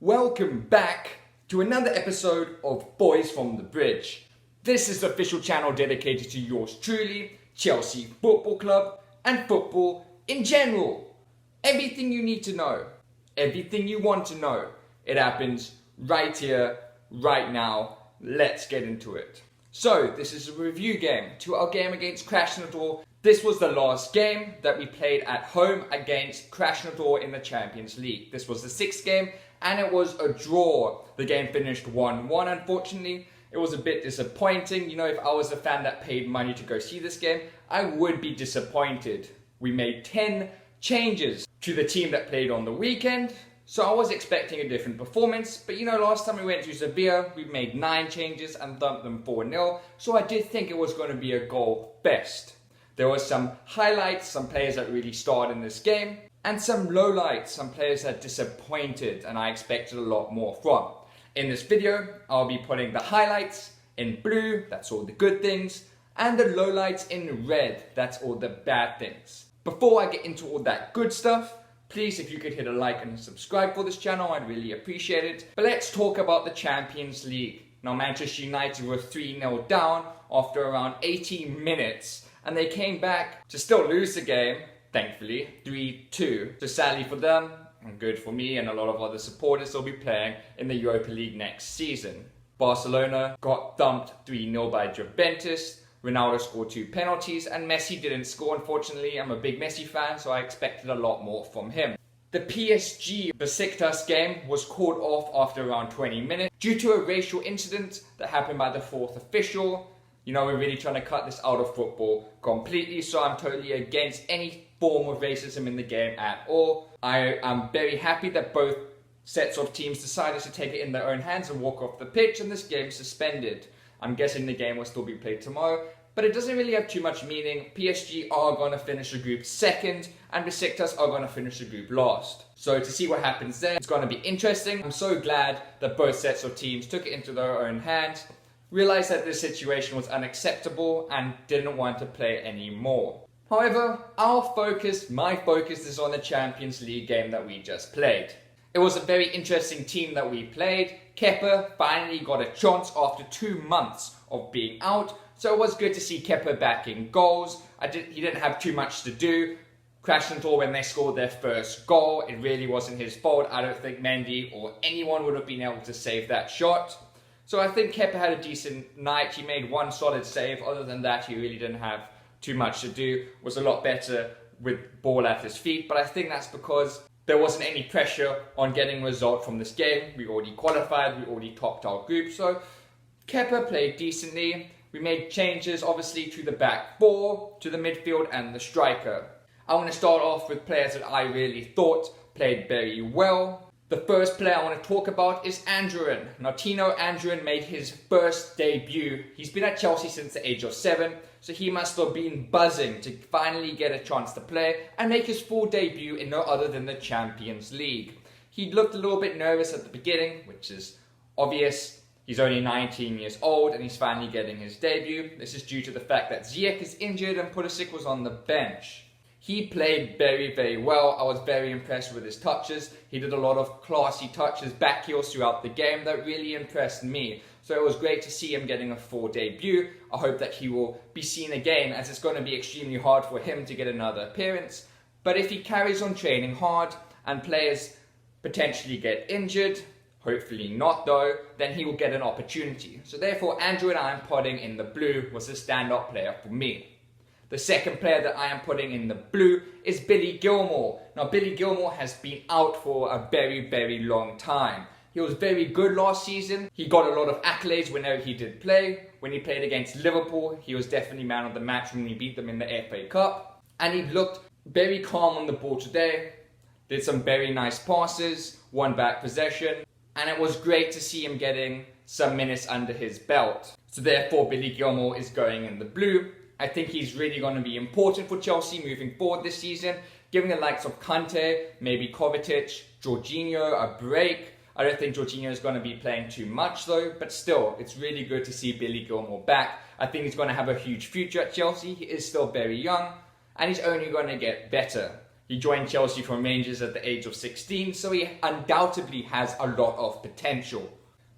Welcome back to another episode of Boys from the Bridge. This is the official channel dedicated to yours truly, Chelsea Football Club, and football in general. Everything you need to know, everything you want to know, it happens right here, right now. Let's get into it. So, this is a review game to our game against KRASNODAR. This was the last game that we played at home against KRASNODAR in the Champions League. This was the sixth game, and it was a draw. The game finished 1-1, unfortunately. It was a bit disappointing. You know, if I was a fan that paid money to go see this game, I would be disappointed. We made 10 changes to the team that played on the weekend, so I was expecting a different performance. But you know, last time we went to Sevilla, we made 9 changes and thumped them 4-0, so I did think it was going to be a goal fest. There were some highlights, some players that really starred in this game, and some lowlights, some players that disappointed and I expected a lot more from. In this video, I'll be putting the highlights in blue, that's all the good things, and the lowlights in red, that's all the bad things. Before I get into all that good stuff, please, if you could hit a like and subscribe for this channel, I'd really appreciate it. But let's talk about the Champions League. Now, Manchester United were 3-0 down after around 18 minutes, and they came back to still lose the game, thankfully, 3-2. So sadly for them, and good for me and a lot of other supporters, they'll be playing in the Europa League next season. Barcelona got thumped 3-0 by Juventus. Ronaldo scored 2 penalties and Messi didn't score, unfortunately. I'm a big Messi fan, so I expected a lot more from him. The PSG Besiktas game was called off after around 20 minutes due to a racial incident that happened by the 4th official. You know, we're really trying to cut this out of football completely, so I'm totally against any form of racism in the game at all. I am very happy that both sets of teams decided to take it in their own hands and walk off the pitch, and this game suspended. I'm guessing the game will still be played tomorrow, but it doesn't really have too much meaning. PSG are going to finish the group second, and Besiktas are going to finish the group last. So to see what happens there, it's going to be interesting. I'm so glad that both sets of teams took it into their own hands, realized that this situation was unacceptable, and didn't want to play anymore. However, my focus is on the Champions League game that we just played. It was a very interesting team that we played. Kepa finally got a chance after 2 months of being out, so it was good to see Kepa back in goals. He didn't have too much to do. KRASNODAR, when they scored their first goal, it really wasn't his fault. I don't think Mendy or anyone would have been able to save that shot. So I think Kepa had a decent night. He made 1 solid save. Other than that, he really didn't have too much to do. Was a lot better with ball at his feet, but I think that's because there wasn't any pressure on getting a result from this game. We already qualified, we already topped our group, so Kepa played decently. We made changes, obviously, to the back 4, to the midfield, and the striker. I want to start off with players that I really thought played very well. The first player I want to talk about is Andrew. Now, Tino Andrew made his first debut. He's been at Chelsea since the age of 7, so he must have been buzzing to finally get a chance to play and make his full debut in no other than the Champions League. He looked a little bit nervous at the beginning, which is obvious. He's only 19 years old and he's finally getting his debut. This is due to the fact that Ziyech is injured and Pulisic was on the bench. He played very, very well. I was very impressed with his touches. He did a lot of classy touches, back heels throughout the game that really impressed me. So it was great to see him getting a full debut. I hope that he will be seen again, as it's going to be extremely hard for him to get another appearance. But if he carries on training hard and players potentially get injured, hopefully not though, then he will get an opportunity. So therefore, Andrew and I am putting in the blue was a stand-up player for me. The second player that I am putting in the blue is Billy Gilmour. Now, Billy Gilmour has been out for a very, very long time. He was very good last season. He got a lot of accolades whenever he did play. When he played against Liverpool, he was definitely man of the match when we beat them in the FA Cup. And he looked very calm on the ball today. Did some very nice passes, won back possession. And it was great to see him getting some minutes under his belt. So therefore, Billy Gilmour is going in the blue. I think he's really going to be important for Chelsea moving forward this season, giving the likes of Kante, maybe Kovacic, Jorginho a break. I don't think Jorginho is going to be playing too much though, but still, it's really good to see Billy Gilmour back. I think he's going to have a huge future at Chelsea. He is still very young, and he's only going to get better. He joined Chelsea from Rangers at the age of 16, so he undoubtedly has a lot of potential.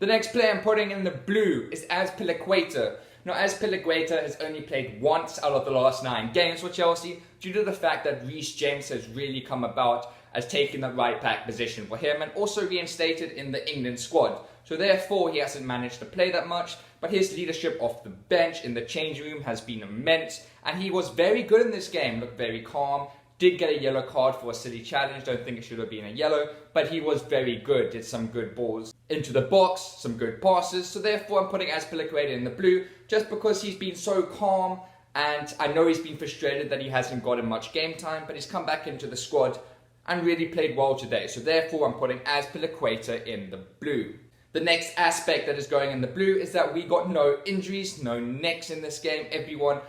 The next player I'm putting in the blue is Azpilicueta. Now, Azpilicueta has only played once out of the last 9 games for Chelsea due to the fact that Reece James has really come about as taking the right back position for him and also reinstated in the England squad. So therefore, he hasn't managed to play that much, but his leadership off the bench in the changing room has been immense, and he was very good in this game, looked very calm. Did get a yellow card for a silly challenge, don't think it should have been a yellow, but he was very good, did some good balls into the box, some good passes, so therefore I'm putting Azpilicueta in the blue, just because he's been so calm, and I know he's been frustrated that he hasn't gotten much game time, but he's come back into the squad and really played well today, so therefore I'm putting Azpilicueta in the blue. The next aspect that is going in the blue is that we got no injuries, no necks in this game, everyone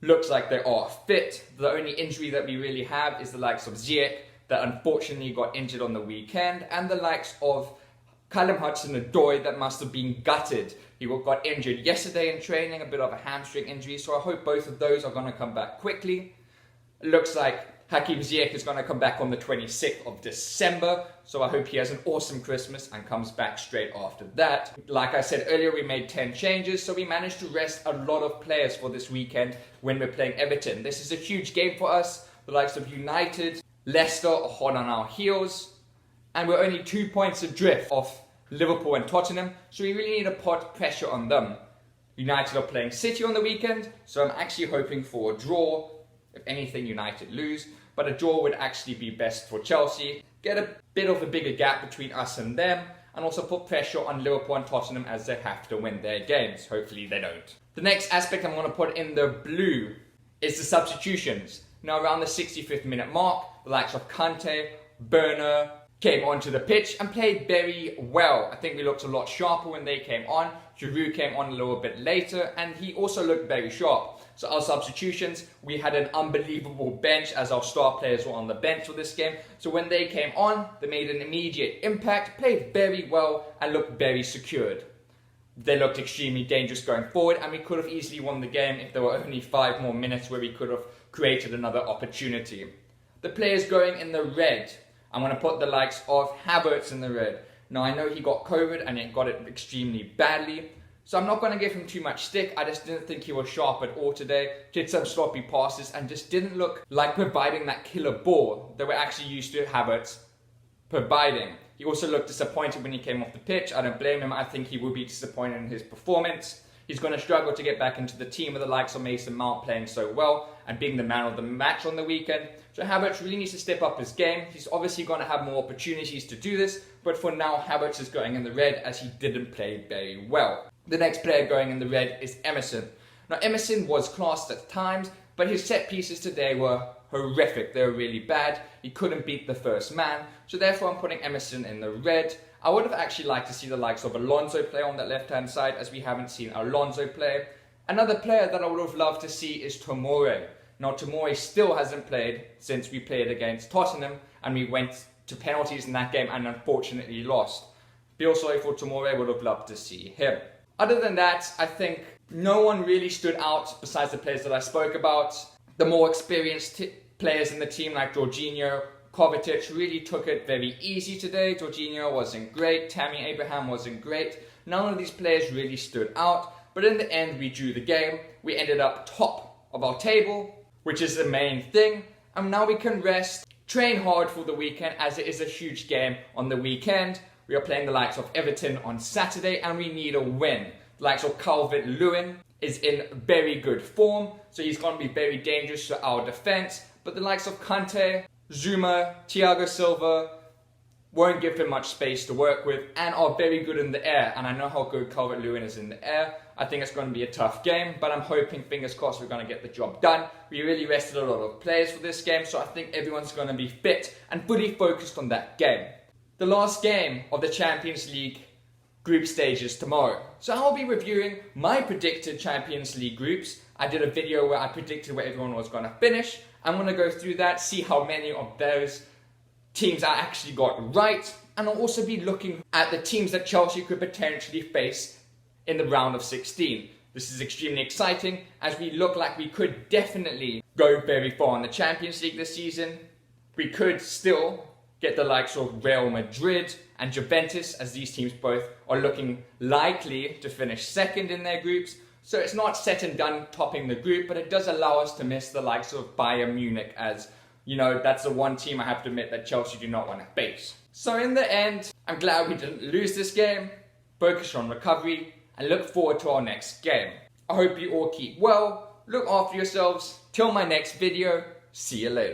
looks like they are fit. The only injury that we really have is the likes of Ziyech that unfortunately got injured on the weekend, and the likes of Callum Hudson-Odoi that must have been gutted. He got injured yesterday in training, a bit of a hamstring injury, so I hope both of those are going to come back quickly. It looks like Hakim Ziyech is going to come back on the 26th of December, so I hope he has an awesome Christmas and comes back straight after that. Like I said earlier, we made 10 changes, so we managed to rest a lot of players for this weekend when we're playing Everton. This is a huge game for us. The likes of United, Leicester are hot on our heels, and we're only 2 points adrift off Liverpool and Tottenham, so we really need to put pressure on them. United are playing City on the weekend, so I'm actually hoping for a draw. If anything, United lose, but a draw would actually be best for Chelsea. Get a bit of a bigger gap between us and them, and also put pressure on Liverpool and Tottenham as they have to win their games. Hopefully they don't. The next aspect I'm going to put in the blue is the substitutions. Now, around the 65th minute mark, the likes of Kante, Burner came onto the pitch and played very well. I think we looked a lot sharper when they came on. Giroud came on a little bit later, and he also looked very sharp. So our substitutions, we had an unbelievable bench as our star players were on the bench for this game. So when they came on, they made an immediate impact, played very well, and looked very secured. They looked extremely dangerous going forward, and we could have easily won the game if there were only 5 more minutes where we could have created another opportunity. The players going in the red, I'm going to put the likes of Havertz in the red. Now, I know he got COVID and he got it extremely badly, so I'm not going to give him too much stick. I just didn't think he was sharp at all today. Did some sloppy passes and just didn't look like providing that killer ball that we're actually used to Havertz providing. He also looked disappointed when he came off the pitch. I don't blame him. I think he will be disappointed in his performance. He's going to struggle to get back into the team with the likes of Mason Mount playing so well and being the man of the match on the weekend. So Havertz really needs to step up his game. He's obviously going to have more opportunities to do this, but for now Havertz is going in the red as he didn't play very well. The next player going in the red is Emerson. Now, Emerson was classed at times, but his set pieces today were horrific. They were really bad. He couldn't beat the first man, so therefore I'm putting Emerson in the red. I would have actually liked to see the likes of Alonso play on that left-hand side, as we haven't seen Alonso play. Another player that I would have loved to see is Tomori. Now, Tomori still hasn't played since we played against Tottenham, and we went to penalties in that game and unfortunately lost. Feel sorry for Tomori, would have loved to see him. Other than that, I think no one really stood out besides the players that I spoke about. The more experienced players in the team like Jorginho, Kovacic really took it very easy today. Jorginho wasn't great, Tammy Abraham wasn't great. None of these players really stood out, but in the end we drew the game. We ended up top of our table, which is the main thing, and now we can rest, train hard for the weekend as it is a huge game on the weekend. We are playing the likes of Everton on Saturday and we need a win. The likes of Calvert-Lewin is in very good form, so he's going to be very dangerous to our defence. But the likes of Kante, Zuma, Thiago Silva won't give him much space to work with and are very good in the air. And I know how good Calvert-Lewin is in the air. I think it's going to be a tough game, but I'm hoping, fingers crossed, we're going to get the job done. We really rested a lot of players for this game, so I think everyone's going to be fit and fully focused on that game. The last game of the Champions League group stages tomorrow. So I'll be reviewing my predicted Champions League groups. I did a video where I predicted where everyone was going to finish. I'm going to go through that, see how many of those teams I actually got right, and I'll also be looking at the teams that Chelsea could potentially face in the round of 16. This is extremely exciting as we look like we could definitely go very far in the Champions League this season. We could still get the likes of Real Madrid and Juventus, as these teams both are looking likely to finish second in their groups. So it's not set and done topping the group, but it does allow us to miss the likes of Bayern Munich, as you know, that's the one team I have to admit that Chelsea do not want to face. So in the end, I'm glad we didn't lose this game, focus on recovery, and look forward to our next game. I hope you all keep well, look after yourselves. Till my next video, see you later.